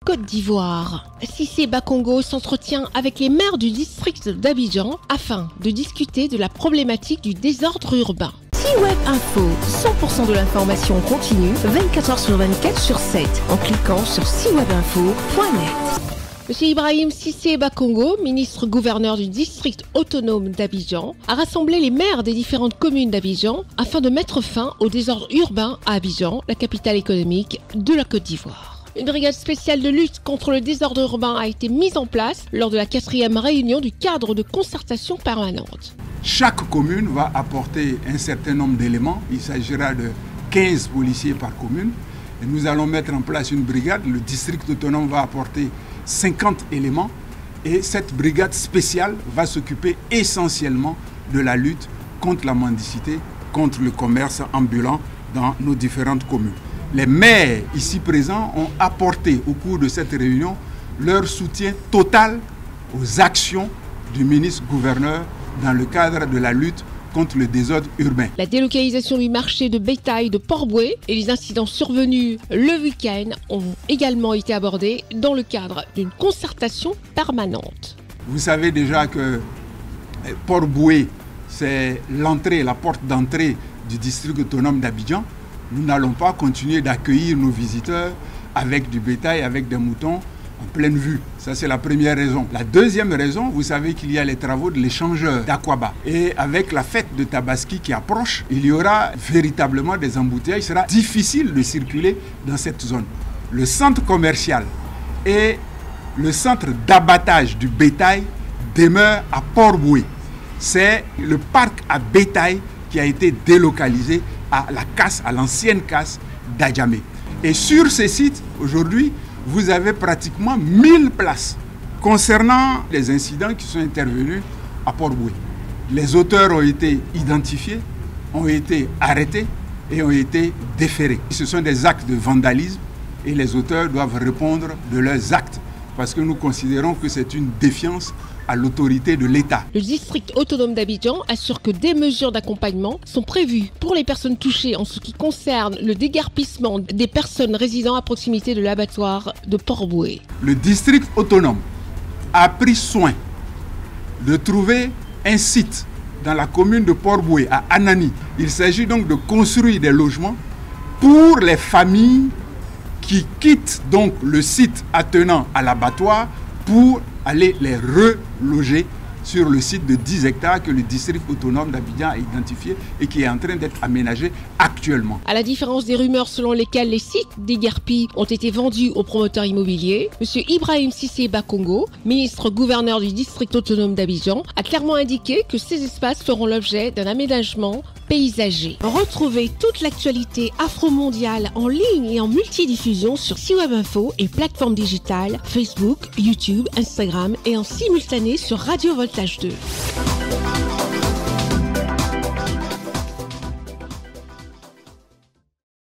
Côte d'Ivoire. Cissé Bakongo s'entretient avec les maires du district d'Abidjan afin de discuter de la problématique du désordre urbain. C-Web Info, 100% de l'information continue, 24 h sur 24 sur 7, en cliquant sur cwebinfo.net. Monsieur Ibrahim Cissé Bakongo, ministre-gouverneur du district autonome d'Abidjan, a rassemblé les maires des différentes communes d'Abidjan afin de mettre fin au désordre urbain à Abidjan, la capitale économique de la Côte d'Ivoire. Une brigade spéciale de lutte contre le désordre urbain a été mise en place lors de la 4e réunion du cadre de concertation permanente. Chaque commune va apporter un certain nombre d'éléments. Il s'agira de 15 policiers par commune. Et nous allons mettre en place une brigade. Le district autonome va apporter 50 éléments. Et cette brigade spéciale va s'occuper essentiellement de la lutte contre la mendicité, contre le commerce ambulant dans nos différentes communes. Les maires ici présents ont apporté au cours de cette réunion leur soutien total aux actions du ministre-gouverneur dans le cadre de la lutte contre le désordre urbain. La délocalisation du marché de bétail de Port-Bouët et les incidents survenus le week-end ont également été abordés dans le cadre d'une concertation permanente. Vous savez déjà que Port-Bouët, c'est l'entrée, la porte d'entrée du district autonome d'Abidjan. Nous n'allons pas continuer d'accueillir nos visiteurs avec du bétail, avec des moutons en pleine vue. Ça, c'est la première raison. La deuxième raison, vous savez qu'il y a les travaux de l'échangeur d'Akwaba. Et avec la fête de Tabaski qui approche, il y aura véritablement des embouteillages. Il sera difficile de circuler dans cette zone. Le centre commercial et le centre d'abattage du bétail demeurent à Port-Bouët. C'est le parc à bétail qui a été délocalisé à la casse, à l'ancienne casse d'Adjamé. Et sur ces sites, aujourd'hui, vous avez pratiquement 1000 places. Concernant les incidents qui sont intervenus à Port-Bouët, les auteurs ont été identifiés, ont été arrêtés et ont été déférés. Ce sont des actes de vandalisme et les auteurs doivent répondre de leurs actes parce que nous considérons que c'est une défiance à l'autorité de l'État. Le district autonome d'Abidjan assure que des mesures d'accompagnement sont prévues pour les personnes touchées en ce qui concerne le déguerpissement des personnes résidant à proximité de l'abattoir de Port-Bouët. Le district autonome a pris soin de trouver un site dans la commune de Port-Bouët, à Anani. Il s'agit donc de construire des logements pour les familles qui quittent donc le site attenant à l'abattoir pour aller les reloger sur le site de 10 hectares que le district autonome d'Abidjan a identifié et qui est en train d'être aménagé actuellement. À la différence des rumeurs selon lesquelles les sites déguerpis ont été vendus aux promoteurs immobiliers, M. Ibrahim Cissé Bakongo, ministre-gouverneur du district autonome d'Abidjan, a clairement indiqué que ces espaces feront l'objet d'un aménagement paysager. Retrouvez toute l'actualité afro-mondiale en ligne et en multidiffusion sur C-Web Info et plateformes digitales Facebook, YouTube, Instagram et en simultané sur Radio Voltage 2.